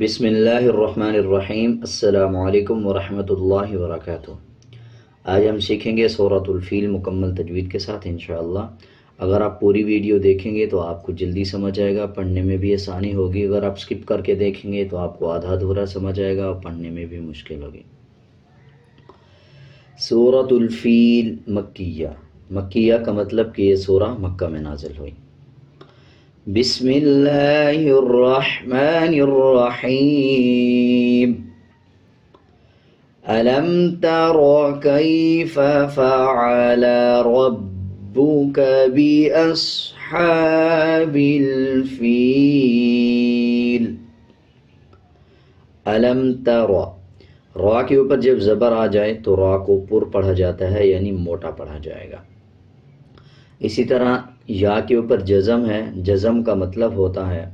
بسم اللہ الرحمن الرحیم۔ السلام علیکم ورحمۃ اللہ وبرکاتہ۔ آج ہم سیکھیں گے سورۃ الفیل مکمل تجوید کے ساتھ انشاءاللہ۔ اگر آپ پوری ویڈیو دیکھیں گے تو آپ کو جلدی سمجھ آئے گا، پڑھنے میں بھی آسانی ہوگی۔ اگر آپ سکپ کر کے دیکھیں گے تو آپ کو آدھا ادھورا سمجھ آئے گا اور پڑھنے میں بھی مشکل ہوگی۔ سورۃ الفیل مکیہ، مکیہ کا مطلب کہ یہ سورہ مکہ میں نازل ہوئی۔ بسم اللہ الرحمن الرحیم۔ ألم تر كيف فعل ربك بأصحاب الفيل؟ ألم تر، را کے اوپر جب زبر آ جائے تو را کو پر پڑھا جاتا ہے، یعنی موٹا پڑھا جائے گا۔ اسی طرح یا کے اوپر جزم ہے، جزم کا مطلب ہوتا ہے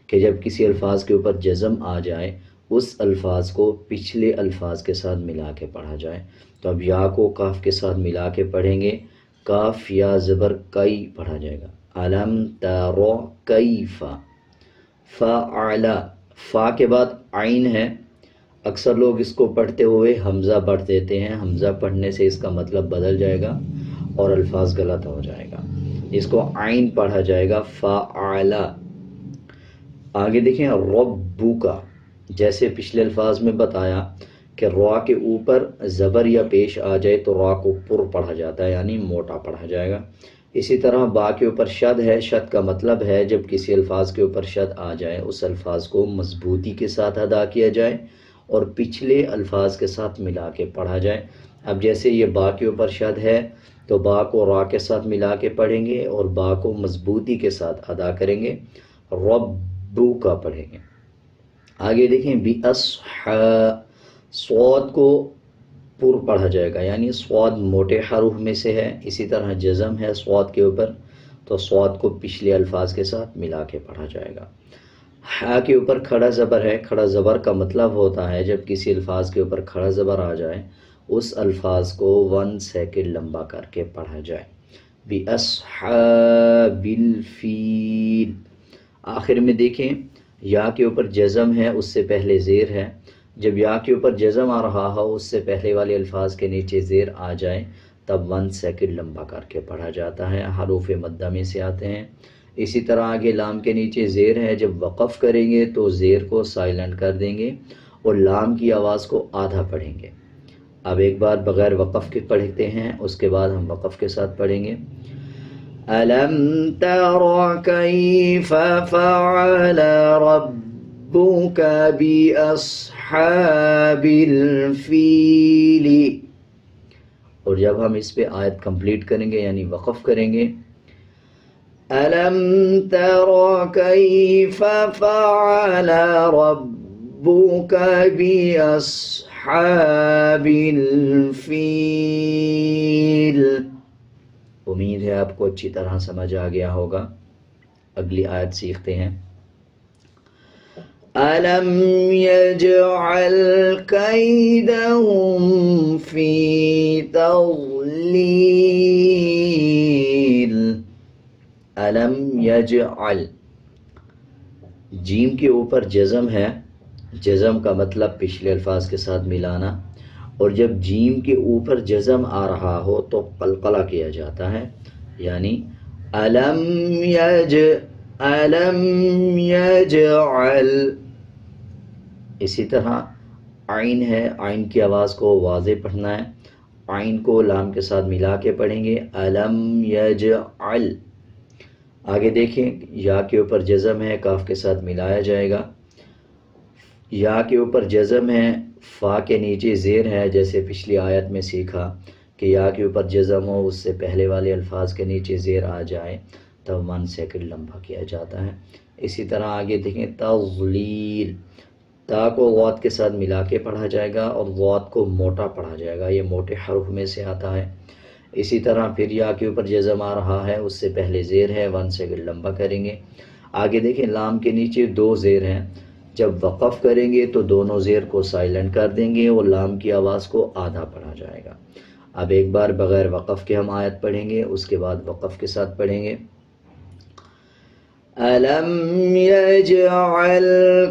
کہ جب کسی الفاظ کے اوپر جزم آ جائے اس الفاظ کو پچھلے الفاظ کے ساتھ ملا کے پڑھا جائے۔ تو اب یا کو کاف کے ساتھ ملا کے پڑھیں گے، کاف یا زبر کئی پڑھا جائے گا۔ علم تر کیف، فعل، فا کے بعد عین ہے، اکثر لوگ اس کو پڑھتے ہوئے حمزہ پڑھ دیتے ہیں، حمزہ پڑھنے سے اس کا مطلب بدل جائے گا اور الفاظ غلط ہو جائے گا۔ اس کو عین پڑھا جائے گا، فعل۔ آگے دیکھیں ربو کا، جیسے پچھلے الفاظ میں بتایا کہ را کے اوپر زبر یا پیش آ جائے تو را کو پر پڑھا جاتا ہے، یعنی موٹا پڑھا جائے گا۔ اسی طرح با کے اوپر شد ہے، شد کا مطلب ہے جب کسی الفاظ کے اوپر شد آ جائے اس الفاظ کو مضبوطی کے ساتھ ادا کیا جائے اور پچھلے الفاظ کے ساتھ ملا کے پڑھا جائے۔ اب جیسے یہ با کے اوپر شد ہے تو با کو را کے ساتھ ملا کے پڑھیں گے اور با کو مضبوطی کے ساتھ ادا کریں گے، ربو کا پڑھیں گے۔ آگے دیکھیں صاد کو پر پڑھا جائے گا، یعنی صاد موٹے حروف میں سے ہے، اسی طرح جزم ہے صاد کے اوپر تو صاد کو پچھلے الفاظ کے ساتھ ملا کے پڑھا جائے گا۔ ہا کے اوپر کھڑا زبر ہے، کھڑا زبر کا مطلب ہوتا ہے جب کسی الفاظ کے اوپر کھڑا زبر آ جائے اس الفاظ کو 1 سیکنڈ لمبا کر کے پڑھا جائے۔ بِأَصْحَابِ الْفِيلِ۔ آخر میں دیکھیں یا کے اوپر جزم ہے، اس سے پہلے زیر ہے، جب یا کے اوپر جزم آ رہا ہو اس سے پہلے والے الفاظ کے نیچے زیر آ جائے تب 1 سیکنڈ لمبا کر کے پڑھا جاتا ہے، حروف مدہ میں سے آتے ہیں۔ اسی طرح آگے لام کے نیچے زیر ہے، جب وقف کریں گے تو زیر کو سائلنٹ کر دیں گے اور لام کی آواز کو آدھا پڑھیں گے۔ اب ایک بار بغیر وقف کے پڑھتے ہیں، اس کے بعد ہم وقف کے ساتھ پڑھیں گے۔ أَلَمْ تَرَ كَيْفَ فَعَلَ رَبُّكَ بِأَصْحَابِ الْفِيلِ۔ اور جب ہم اس پہ آیت کمپلیٹ کریں گے یعنی وقف کریں گے، أَلَمْ تَرَ كَيْفَ فَعَلَ رَبُّكَ بِأَصْحَابِ الْفِيلِ۔ امید ہے آپ کو اچھی طرح سمجھ آ گیا ہوگا۔ اگلی آیت سیکھتے ہیں۔ أَلَمْ يَجْعَلْ كَيْدَهُمْ فِي تَضْلِيلٍ۔ أَلَمْ يَجْعَلْ، جیم کے اوپر جزم ہے، جزم کا مطلب پچھلے الفاظ کے ساتھ ملانا، اور جب جیم کے اوپر جزم آ رہا ہو تو قلقلہ کیا جاتا ہے، یعنی علم یجعل۔ اسی طرح عین ہے، عین کی آواز کو واضح پڑھنا ہے، عین کو لام کے ساتھ ملا کے پڑھیں گے، علم یجعل۔ آگے دیکھیں یا کے اوپر جزم ہے، کاف کے ساتھ ملایا جائے گا، یا کے اوپر جزم ہے، فا کے نیچے زیر ہے، جیسے پچھلی آیت میں سیکھا کہ یا کے اوپر جزم ہو اس سے پہلے والے الفاظ کے نیچے زیر آ جائے تب 1 سیکنڈ لمبا کیا جاتا ہے۔ اسی طرح آگے دیکھیں تضلیل، تا کو غوت کے ساتھ ملا کے پڑھا جائے گا اور غوت کو موٹا پڑھا جائے گا، یہ موٹے حروف میں سے آتا ہے۔ اسی طرح پھر یا کے اوپر جزم آ رہا ہے، اس سے پہلے زیر ہے، 1 سیکنڈ لمبا کریں گے۔ آگے دیکھیں لام کے نیچے 2 زیر ہیں، جب وقف کریں گے تو دونوں زیر کو سائلنٹ کر دیں گے اور لام کی آواز کو آدھا پڑھا جائے گا۔ اب ایک بار بغیر وقف کے ہم آیت پڑھیں گے، اس کے بعد وقف کے ساتھ پڑھیں گے۔ ألم يجعل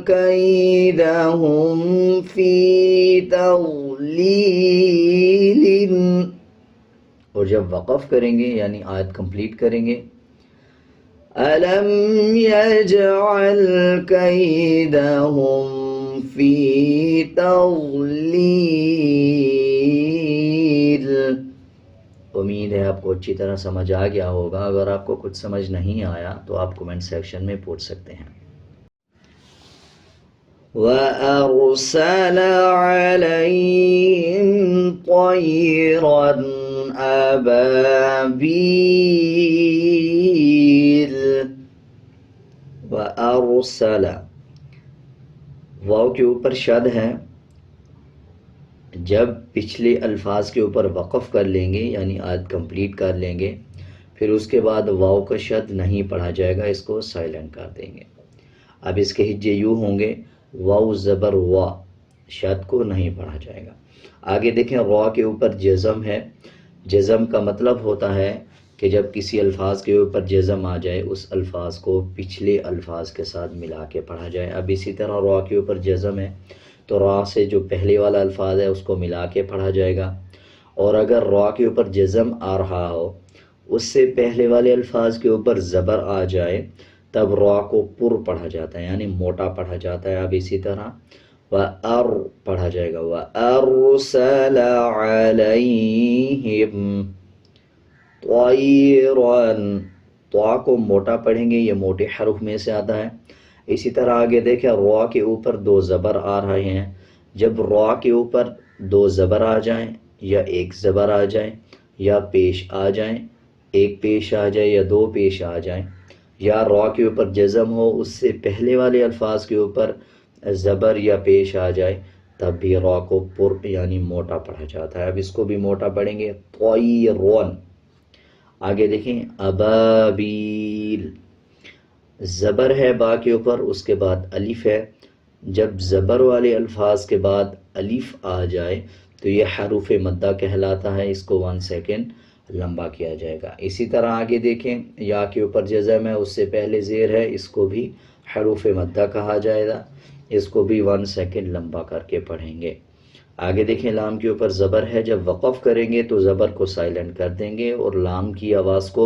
كيدهم في تضليل. اور جب وقف کریں گے یعنی آیت کمپلیٹ کریں گے ألم يجعل كيدهم في تضليل. امید ہے آپ کو اچھی طرح سمجھ آ گیا ہوگا. اگر آپ کو کچھ سمجھ نہیں آیا تو آپ کومنٹ سیکشن میں پوچھ سکتے ہیں. وَأَرْسَلَ عَلَيْهِمْ طَيْرًا أَبَابِيلَ. وَأَرْسَلَ واو کے اوپر شد ہے. جب پچھلے الفاظ کے اوپر وقف کر لیں گے یعنی آیت کمپلیٹ کر لیں گے پھر اس کے بعد واو کا شد نہیں پڑھا جائے گا, اس کو سائلنٹ کر دیں گے. اب اس کے ہجے یوں ہوں گے واو زبر وا, شد کو نہیں پڑھا جائے گا. آگے دیکھیں را کے اوپر جزم ہے. جزم کا مطلب ہوتا ہے کہ جب کسی الفاظ کے اوپر جزم آ جائے اس الفاظ کو پچھلے الفاظ کے ساتھ ملا کے پڑھا جائے. اب اسی طرح را کے اوپر جزم ہے تو را سے جو پہلے والا الفاظ ہے اس کو ملا کے پڑھا جائے گا. اور اگر را کے اوپر جزم آ رہا ہو اس سے پہلے والے الفاظ کے اوپر زبر آ جائے تب را کو پر پڑھا جاتا ہے یعنی موٹا پڑھا جاتا ہے. اب اسی طرح وَأَر پڑھا جائے گا وَأَرْسَلَ عَلَيْهِمْ طَيْرًا. طا کو موٹا پڑھیں گے, یہ موٹے حرف میں سے آتا ہے. اسی طرح آگے دیکھیں را کے اوپر دو زبر آ رہے ہیں. جب را کے اوپر دو زبر آ جائیں یا ایک زبر آ جائیں یا پیش آ جائیں, ایک پیش آ جائے یا دو پیش آ جائیں, یا را کے اوپر جزم ہو اس سے پہلے والے الفاظ کے اوپر زبر یا پیش آ جائے تب بھی را کو پر یعنی موٹا پڑھا جاتا ہے. اب اس کو بھی موٹا پڑھیں گے طیرون. آگے دیکھیں ابابیل. زبر ہے با کے اوپر, اس کے بعد الف ہے. جب زبر والے الفاظ کے بعد الف آ جائے تو یہ حروف مدہ کہلاتا ہے. اس کو 1 سیکنڈ لمبا کیا جائے گا. اسی طرح آگے دیکھیں یا کے اوپر جزم ہے اس سے پہلے زیر ہے, اس کو بھی حروف مدہ کہا جائے گا. اس کو بھی 1 سیکنڈ لمبا کر کے پڑھیں گے. آگے دیکھیں لام کے اوپر زبر ہے. جب وقف کریں گے تو زبر کو سائلنٹ کر دیں گے اور لام کی آواز کو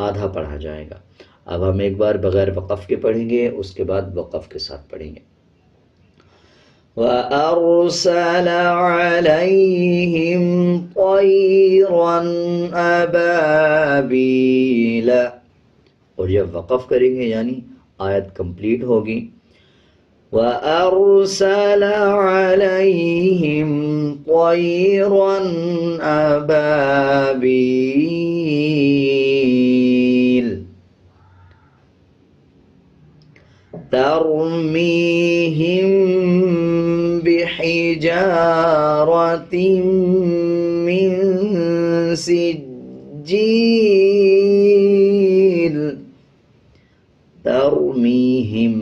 آدھا پڑھا جائے گا. اب ہم ایک بار بغیر وقف کے پڑھیں گے, اس کے بعد وقف کے ساتھ پڑھیں گے. وَأَرْسَلَ عَلَيْهِمْ طَيْرًا أَبَابِيلَ. اور جب وقف کریں گے یعنی آیت کمپلیٹ ہوگی وَأَرْسَلَ عَلَيْهِمْ طَيْرًا أَبَابِيلَ تَرْمِيهِمْ بِحِجَارَةٍ مِّن سِجِّيلٍ. تَرْمِيهِمْ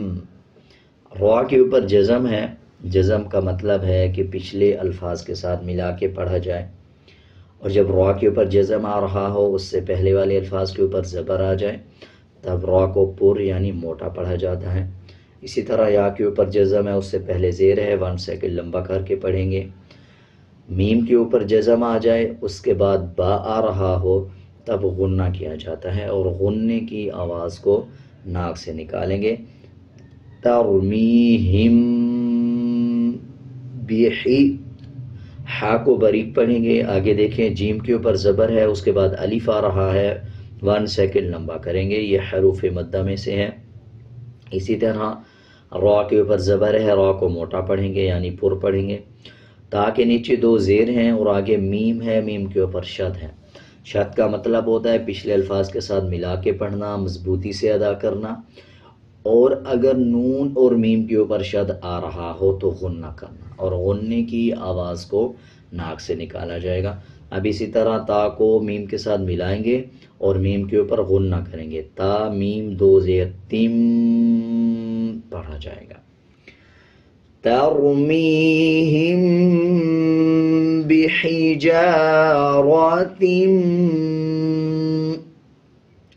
را کے اوپر جزم ہے. جزم کا مطلب ہے کہ پچھلے الفاظ کے ساتھ ملا کے پڑھا جائے. اور جب را کے اوپر جزم آ رہا ہو اس سے پہلے والے الفاظ کے اوپر زبر آ جائے تب را کو پر یعنی موٹا پڑھا جاتا ہے. اسی طرح یا کے اوپر جزم ہے اس سے پہلے زیر ہے, 1 سیکنڈ لمبا کر کے پڑھیں گے. میم کے اوپر جزم آ جائے اس کے بعد با آ رہا ہو تب غنہ کیا جاتا ہے اور غننے کی آواز کو ناک سے نکالیں گے. ترمیہم بیحی. ہا کو باریک پڑھیں گے. آگے دیکھیں جیم کے اوپر زبر ہے اس کے بعد الف آ رہا ہے, 1 سیکنڈ لمبا کریں گے. یہ حروف مدہ میں سے ہے. اسی طرح را کے اوپر زبر ہے, را کو موٹا پڑھیں گے یعنی پر پڑھیں گے. تا کے نیچے 2 زیر ہیں اور آگے میم ہے, میم کے اوپر شد ہے. شد کا مطلب ہوتا ہے پچھلے الفاظ کے ساتھ ملا کے پڑھنا, مضبوطی سے ادا کرنا. اور اگر نون اور میم کے اوپر شد آ رہا ہو تو غنہ کرنا اور غننے کی آواز کو ناک سے نکالا جائے گا. اب اسی طرح تا کو میم کے ساتھ ملائیں گے اور میم کے اوپر غنہ کریں گے. تا میم 2 زیر تم پڑھا جائے گا. ترمیہم بحجارۃ.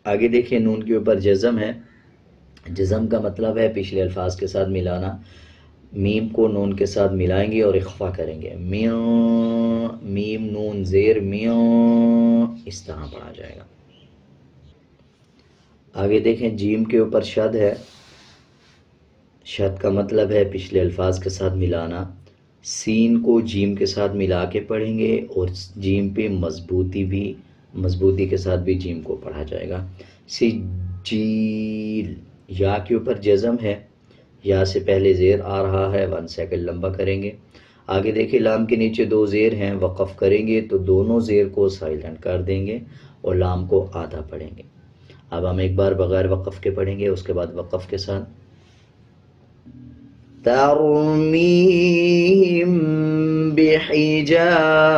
آگے دیکھیں نون کے اوپر جزم ہے. جزم کا مطلب ہے پچھلے الفاظ کے ساتھ ملانا. میم کو نون کے ساتھ ملائیں گے اور اخفا کریں گے. میم نون زیر میاں، اس طرح پڑھا جائے گا. آگے دیکھیں جیم کے اوپر شد ہے. شد کا مطلب ہے پچھلے الفاظ کے ساتھ ملانا. سین کو جیم کے ساتھ ملا کے پڑھیں گے اور جیم پہ مضبوطی کے ساتھ بھی جیم کو پڑھا جائے گا. سجیل. یا کے اوپر جزم ہے، یا سے پہلے زیر آ رہا ہے، 1 سیکنڈ لمبا کریں گے. آگے دیکھیں لام کے نیچے 2 زیر ہیں، وقف کریں گے تو دونوں زیر کو سائلنٹ کر دیں گے اور لام کو آدھا پڑھیں گے. اب ہم ایک بار بغیر وقف کے پڑھیں گے، اس کے بعد وقف کے ساتھ. ترمیم بحجارۃ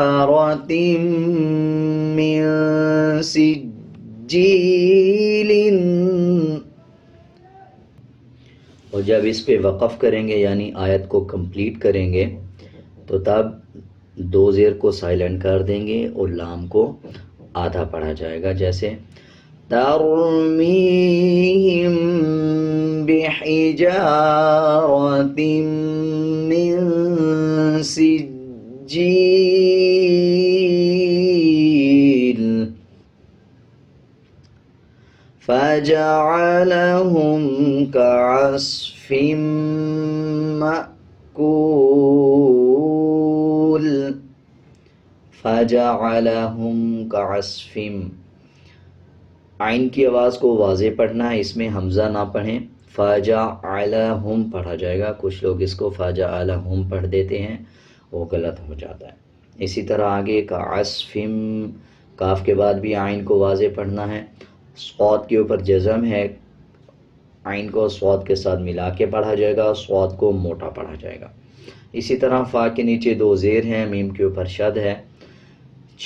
من سجیل. اور جب اس پہ وقف کریں گے یعنی آیت کو کمپلیٹ کریں گے تو تب 2 زیر کو سائلنٹ کر دیں گے اور لام کو آدھا پڑھا جائے گا. جیسے ترمیم بحجارۃ من سجیل فجعلهم كعصف مأكول. فجعلهم كعصف. عین کی آواز کو واضح پڑھنا ہے، اس میں حمزہ نہ پڑھیں. فجعلهم پڑھا جائے گا. کچھ لوگ اس کو فجعلهم پڑھ دیتے ہیں، وہ غلط ہو جاتا ہے. اسی طرح آگے كعصف، کاف کے بعد بھی عین کو واضح پڑھنا ہے. صاد کے اوپر جزم ہے، عین کو صاد کے ساتھ ملا کے پڑھا جائے گا، صاد کو موٹا پڑھا جائے گا. اسی طرح فا کے نیچے 2 زیر ہیں، میم کے اوپر شد ہے.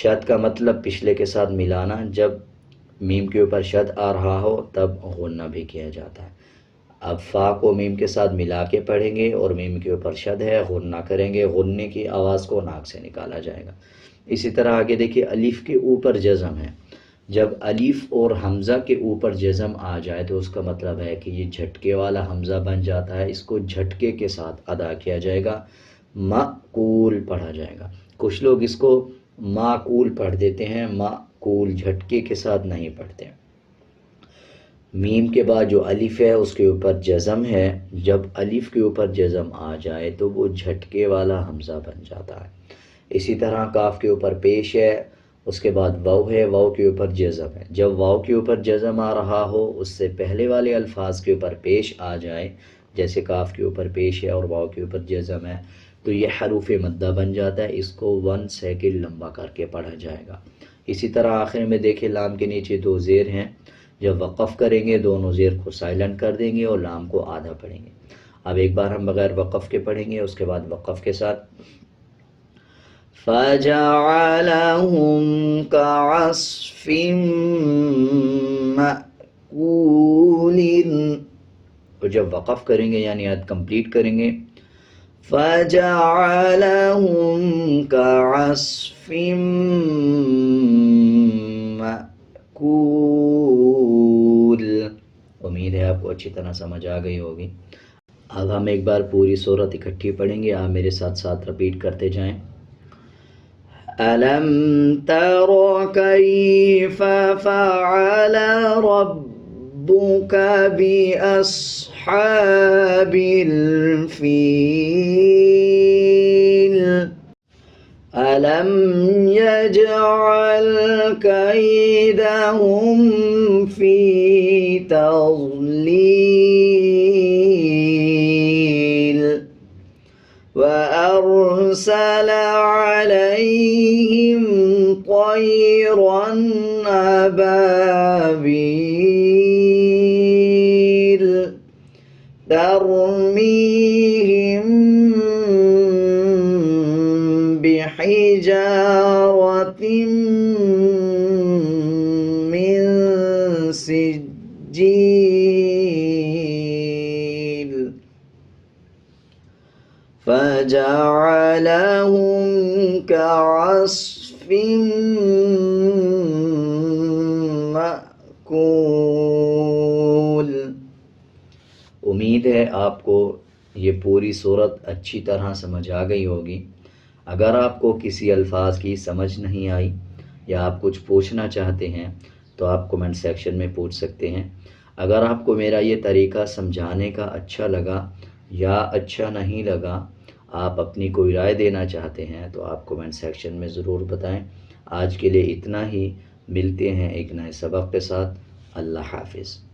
شد کا مطلب پچھلے کے ساتھ ملانا. جب میم کے اوپر شد آ رہا ہو تب غنہ بھی کیا جاتا ہے. اب فا کو میم کے ساتھ ملا کے پڑھیں گے اور میم کے اوپر شد ہے، غنہ کریں گے. غنے کی آواز کو ناک سے نکالا جائے گا. اسی طرح آگے دیکھیے الف کے اوپر جزم ہے. جب الف اور حمزہ کے اوپر جزم آ جائے تو اس کا مطلب ہے کہ یہ جھٹکے والا حمزہ بن جاتا ہے، اس کو جھٹکے کے ساتھ ادا کیا جائے گا. معقول پڑھا جائے گا. کچھ لوگ اس کو معقول پڑھ دیتے ہیں، معقول جھٹکے کے ساتھ نہیں پڑھتے. میم کے بعد جو الف ہے اس کے اوپر جزم ہے. جب الف کے اوپر جزم آ جائے تو وہ جھٹکے والا حمزہ بن جاتا ہے. اسی طرح کاف کے اوپر پیش ہے، اس کے بعد واو ہے، واو کے اوپر جزم ہے. جب واو کے اوپر جزم آ رہا ہو اس سے پہلے والے الفاظ کے اوپر پیش آ جائے، جیسے کاف کے اوپر پیش ہے اور واو کے اوپر جزم ہے، تو یہ حروف مدہ بن جاتا ہے. اس کو 1 سیکنڈ لمبا کر کے پڑھا جائے گا. اسی طرح آخر میں دیکھیں لام کے نیچے 2 زیر ہیں. جب وقف کریں گے دونوں زیر کو سائلنٹ کر دیں گے اور لام کو آدھا پڑھیں گے. اب ایک بار ہم بغیر وقف کے پڑھیں گے، اس کے بعد وقف کے ساتھ. فَجَعَلَهُمْ كَعَصْفٍ مَأْكُولٍ. اور جب وقف کریں گے یعنی آیت کمپلیٹ کریں گے، فَجَعَلَهُمْ كَعَصْفٍ مَأْكُولٍ. امید ہے آپ کو اچھی طرح سمجھ آ گئی ہوگی. اب ہم ایک بار پوری سورت اکٹھی پڑھیں گے، آپ میرے ساتھ ساتھ رپیٹ کرتے جائیں. أَلَمْ تَرَ كَيْفَ فَعَلَ رَبُّكَ بِأَصْحَابِ الْفِيلِ. أَلَمْ يَجْعَلْ كَيْدَهُمْ فِي تَضْلِيلٍ وَأَرْسَلَ عَلَيْهِمْ طَيْرًا أَبَابِيلَ تَرْمِيهِمْ بِحِجَارَةٍ مِّن سِجِّيلٍ فَجَعَلَهُمْ كَعَصْفٍ مَأْكُولٍ. امید ہے آپ کو یہ پوری صورت اچھی طرح سمجھ آ گئی ہوگی۔ اگر آپ کو کسی الفاظ کی سمجھ نہیں آئی یا آپ کچھ پوچھنا چاہتے ہیں تو آپ کومنٹ سیکشن میں پوچھ سکتے ہیں۔ اگر آپ کو میرا یہ طریقہ سمجھانے کا اچھا لگا یا اچھا نہیں لگا، آپ اپنی کوئی رائے دینا چاہتے ہیں تو آپ کومنٹ سیکشن میں ضرور بتائیں۔ آج کے لیے اتنا ہی، ملتے ہیں ایک نئے سبق کے ساتھ۔ اللہ حافظ۔